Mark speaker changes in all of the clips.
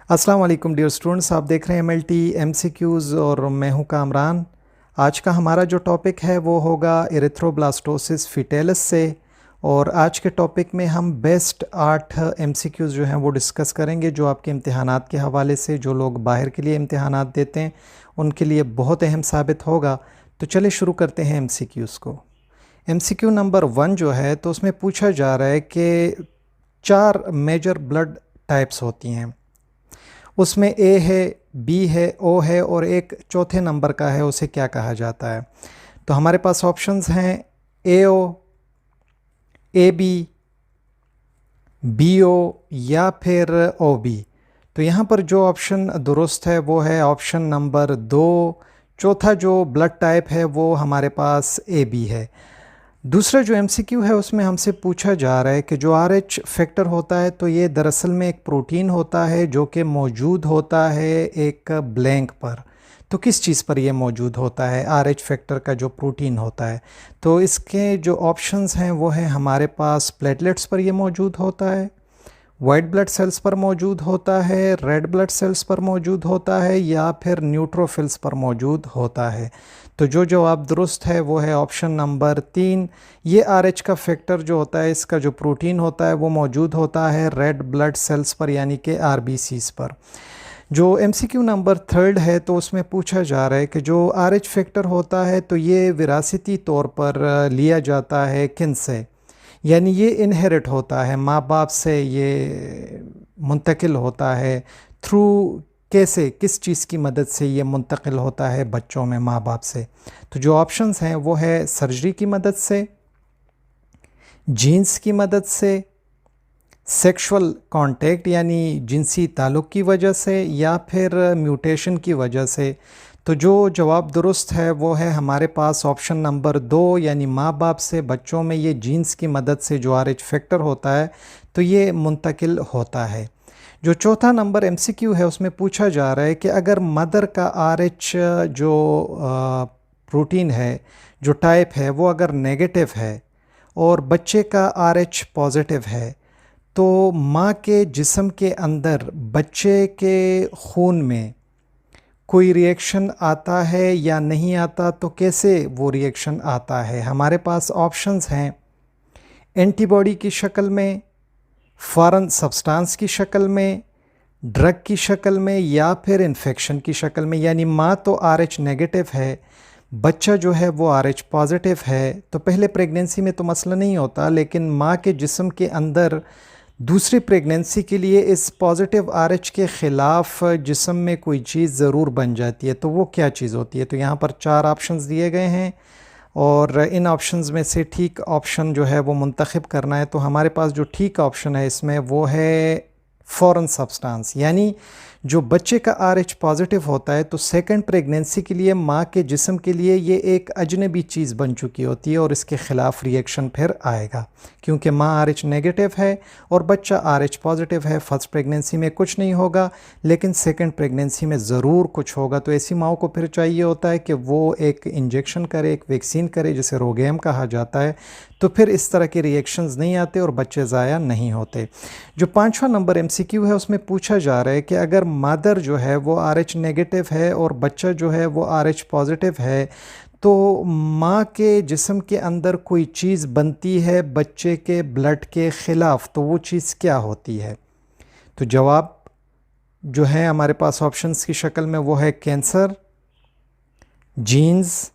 Speaker 1: अस्सलाम वालेकुम dear students, आप देख रहे हैं MLT MCQs और मैं हूं कामरान। आज का हमारा जो टॉपिक है वो होगा एरिथ्रोब्लास्टोसिस फीटेलिस से। और आज के टॉपिक में हम बेस्ट 8 MCQs जो हैं वो डिस्कस करेंगे, जो आपके इम्तिहानात के हवाले से, जो लोग बाहर के लिए इम्तिहानात देते हैं उनके लिए बहुत अहम साबित होगा। तो चलिए शुरू करते हैं MCQs को। MCQ नंबर 1 जो है तो उसमें पूछा जा रहा है कि 4 मेजर ब्लड टाइप्स होती हैं। उसमें ए है, बी है, ओ है और एक चौथे नंबर का है, उसे क्या कहा जाता है। तो हमारे पास ऑप्शंस हैं AO, AB, BO या फिर OB। तो यहाँ पर जो ऑप्शन दुरुस्त है वो है ऑप्शन नंबर 2। चौथा जो ब्लड टाइप है वो हमारे पास AB है। दूसरा जो MCQ है उसमें हमसे पूछा जा रहा है कि जो RH फैक्टर होता है तो ये दरअसल में एक प्रोटीन होता है जो कि मौजूद होता है एक ब्लैंक पर। तो किस चीज़ पर ये मौजूद होता है RH फैक्टर का जो प्रोटीन होता है। तो इसके जो ऑप्शंस हैं वो है हमारे पास प्लेटलेट्स पर ये मौजूद होता है, वाइट ब्लड सेल्स पर मौजूद होता है, रेड ब्लड सेल्स पर मौजूद होता है या फिर न्यूट्रोफिल्स पर मौजूद होता है। तो जो जवाब दुरुस्त है वो है ऑप्शन नंबर 3। ये RH का फैक्टर जो होता है, इसका जो प्रोटीन होता है वो मौजूद होता है रेड ब्लड सेल्स पर, यानी कि RBCs पर। जो MCQ नंबर 3 है तो उसमें पूछा जा रहा है कि जो RH फैक्टर होता है तो ये विरासती तौर पर लिया जाता है किन से, यानी ये इनहेरिट होता है, माँ बाप से ये मुंतकिल होता है। थ्रू कैसे, किस चीज़ की मदद से ये मुंतकिल होता है बच्चों में माँ बाप से। तो जो ऑप्शंस हैं वो है सर्जरी की मदद से, जीन्स की मदद से, सेक्सुअल कांटेक्ट यानी जिनसी ताल्लुक़ की वजह से, या फिर म्यूटेशन की वजह से। तो जो जवाब दुरुस्त है वो है हमारे पास ऑप्शन नंबर 2, यानी माँ बाप से बच्चों में ये जीन्स की मदद से जो RH फैक्टर होता है तो ये मुंतकिल होता है। जो चौथा नंबर MCQ है उसमें पूछा जा रहा है कि अगर मदर का RH जो प्रोटीन है, जो टाइप है वो अगर नेगेटिव है और बच्चे का RH पॉजिटिव है, तो माँ के जिस्म के अंदर बच्चे के खून में कोई रिएक्शन आता है या नहीं आता, तो कैसे वो रिएक्शन आता है। हमारे पास ऑप्शंस हैं एंटीबॉडी की शक्ल में, फॉरेन सब्सटेंस की शक्ल में, ड्रग की शक्ल में या फिर इन्फेक्शन की शक्ल में। यानी माँ तो RH नेगेटिव है, बच्चा जो है वो RH पॉजिटिव है। तो पहले प्रेगनेंसी में तो मसला नहीं होता, लेकिन माँ के जिस्म के अंदर दूसरी प्रेगनेंसी के लिए इस पॉजिटिव RH के ख़िलाफ़ जिस्म में कोई चीज़ ज़रूर बन जाती है। तो वो क्या चीज़ होती है। तो यहाँ पर 4 ऑप्शंस दिए गए हैं और इन ऑप्शंस में से ठीक ऑप्शन जो है वो मुंतखब करना है। तो हमारे पास जो ठीक ऑप्शन है इसमें वो है फॉरेन सब्सटेंस, यानी जो बच्चे का RH पॉजिटिव होता है तो सेकंड प्रेगनेंसी के लिए माँ के जिस्म के लिए ये एक अजनबी चीज़ बन चुकी होती है और इसके ख़िलाफ़ रिएक्शन फिर आएगा, क्योंकि माँ RH नेगेटिव है और बच्चा RH पॉजिटिव है। फर्स्ट प्रेगनेंसी में कुछ नहीं होगा लेकिन सेकंड प्रेगनेंसी में ज़रूर कुछ होगा। तो ऐसी माँ को फिर चाहिए होता है कि वो एक इंजेक्शन करे, एक वैक्सीन करे जिसे रोगेम कहा जाता है। तो फिर इस तरह के रिएक्शंस नहीं आते और बच्चे ज़ाया नहीं होते। जो 5वां नंबर MCQ है उसमें पूछा जा रहा है कि अगर मदर जो है वो RH नेगेटिव है और बच्चा जो है वो RH पॉजिटिव है, तो माँ के जिस्म के अंदर कोई चीज़ बनती है बच्चे के ब्लड के ख़िलाफ़, तो वो चीज़ क्या होती है। तो जवाब जो है हमारे पास ऑप्शंस की शक्ल में वो है कैंसर, जीन्स,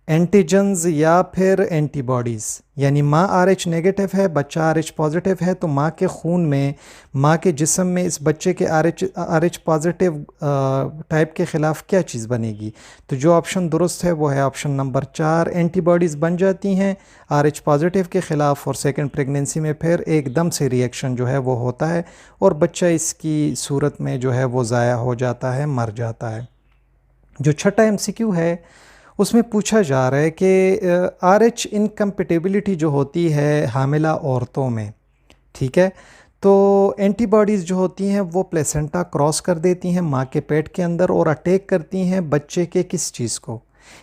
Speaker 1: एंटीजन्स या फिर एंटीबॉडीज़। यानी माँ RH नेगेटिव है, बच्चा RH पॉजिटिव है, तो माँ के खून में, माँ के जिस्म में इस बच्चे के RH पॉजिटिव टाइप के ख़िलाफ़ क्या चीज़ बनेगी। तो जो ऑप्शन दुरुस्त है वो है ऑप्शन नंबर 4, एंटीबॉडीज़ बन जाती हैं RH पॉजिटिव के ख़िलाफ़ और सेकंड प्रेगनेंसी में फिर एकदम से रिएक्शन जो है वो होता है और बच्चा इसकी सूरत में जो है वो ज़ाया हो जाता है, मर जाता है। जो छठा MCQ है उसमें पूछा जा रहा है कि RH इनकम्पेटिबिलिटी जो होती है हामिला औरतों में, ठीक है, तो एंटीबॉडीज़ जो होती हैं वो प्लेसेंटा क्रॉस कर देती हैं माँ के पेट के अंदर और अटैक करती हैं बच्चे के किस चीज़ को।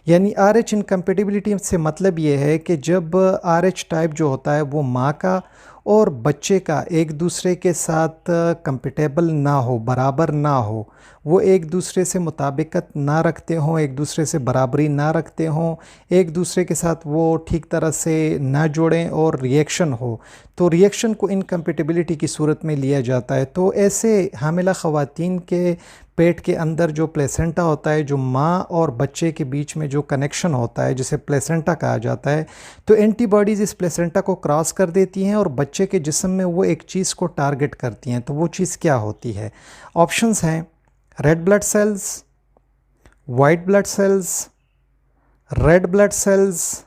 Speaker 1: यानी RH इनकम्पेटिबिलिटी से मतलब ये है कि जब RH टाइप जो होता है वो माँ का और बच्चे का एक दूसरे के साथ कंपेटेबल ना हो, बराबर ना हो, वो एक दूसरे से मुताबिकत ना रखते हों, एक दूसरे से बराबरी ना रखते हों, एक दूसरे के साथ वो ठीक तरह से ना जोड़ें और रिएक्शन हो, तो रिएक्शन को इनकम्पेटिबिलिटी की सूरत में लिया जाता है। तो ऐसे हामिला ख़वातीन के पेट के अंदर जो प्लेसेंटा होता है, जो माँ और बच्चे के बीच में जो कनेक्शन होता है, जिसे प्लेसेंटा कहा जाता है, तो एंटीबॉडीज़ इस प्लेसेंटा को क्रॉस कर देती हैं और बच्चे के जिस्म में वो एक चीज़ को टारगेट करती हैं। तो वो चीज़ क्या होती है? ऑप्शंस हैं red blood cells, white blood cells, red blood cells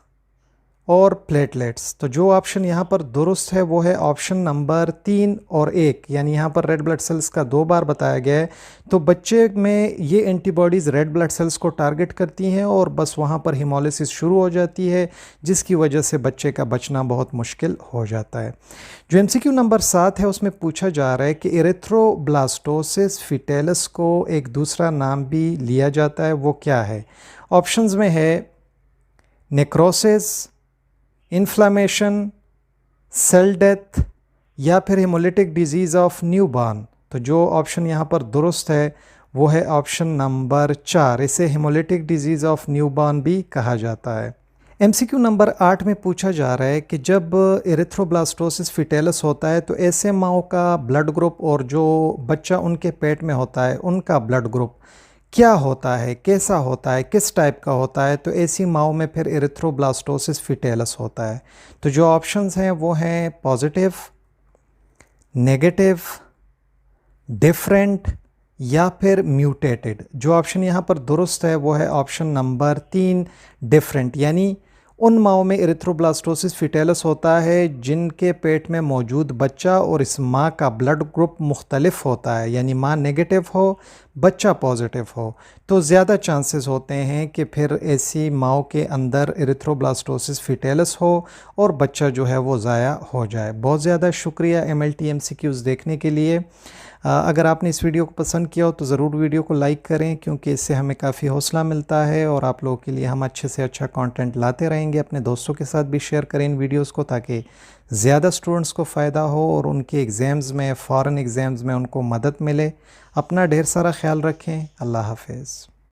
Speaker 1: और प्लेटलेट्स। तो जो ऑप्शन यहाँ पर दुरुस्त है वो है ऑप्शन नंबर 3 और 1, यानी यहाँ पर रेड ब्लड सेल्स का 2 बार बताया गया है। तो बच्चे में ये एंटीबॉडीज़ रेड ब्लड सेल्स को टारगेट करती हैं और बस वहाँ पर हीमोलिसिस शुरू हो जाती है, जिसकी वजह से बच्चे का बचना बहुत मुश्किल हो जाता है। जो MCQ नंबर 7 है उसमें पूछा जा रहा है कि एरिथ्रोब्लास्टोसिस फिटेलस को एक दूसरा नाम भी लिया जाता है, वो क्या है? ऑप्शंस में है नेक्रोसिस, इन्फ्लामेशन, सेल डेथ या फिर हेमोलिटिक डिजीज़ ऑफ न्यूबॉर्न। तो जो ऑप्शन यहाँ पर दुरुस्त है वो है ऑप्शन नंबर 4, इसे हेमोलिटिक डिजीज़ ऑफ न्यूबॉर्न भी कहा जाता है। MCQ नंबर 8 में पूछा जा रहा है कि जब एरिथ्रोब्लास्टोसिस फिटेलस होता है तो ऐसे माओं का ब्लड ग्रुप और जो बच्चा उनके पेट में होता है उनका ब्लड ग्रुप क्या होता है, कैसा होता है, किस टाइप का होता है? तो ऐसी माओं में फिर एरिथ्रोब्लास्टोसिस फिटेलस होता है। तो जो ऑप्शंस हैं वो हैं पॉजिटिव, नेगेटिव, डिफरेंट या फिर म्यूटेटेड। जो ऑप्शन यहाँ पर दुरुस्त है वो है ऑप्शन नंबर 3, डिफरेंट, यानी उन माओं में एरिथ्रोब्लास्टोसिस फिटेलस होता है जिनके पेट में मौजूद बच्चा और इस माँ का ब्लड ग्रुप मुख्तलिफ होता है, यानी माँ नेगेटिव हो, बच्चा पॉजिटिव हो। तो ज़्यादा चांसेस होते हैं कि फिर ऐसी माओं के अंदर एरिथ्रोब्लास्टोसिस फिटेलस हो और बच्चा जो है वो ज़ाया हो जाए। बहुत ज़्यादा शुक्रिया MLT MCQs देखने के लिए। अगर आपने इस वीडियो को पसंद किया हो तो ज़रूर वीडियो को लाइक करें, क्योंकि इससे हमें काफ़ी हौसला मिलता है और आप लोगों के लिए हम अच्छे से अच्छा कंटेंट लाते रहेंगे। अपने दोस्तों के साथ भी शेयर करें इन वीडियोस को, ताकि ज़्यादा स्टूडेंट्स को फ़ायदा हो और उनके एग्ज़ाम्स में, फ़ॉरेन एग्ज़ाम्स में उनको मदद मिले। अपना ढेर सारा ख्याल रखें। अल्लाह हाफ़िज़।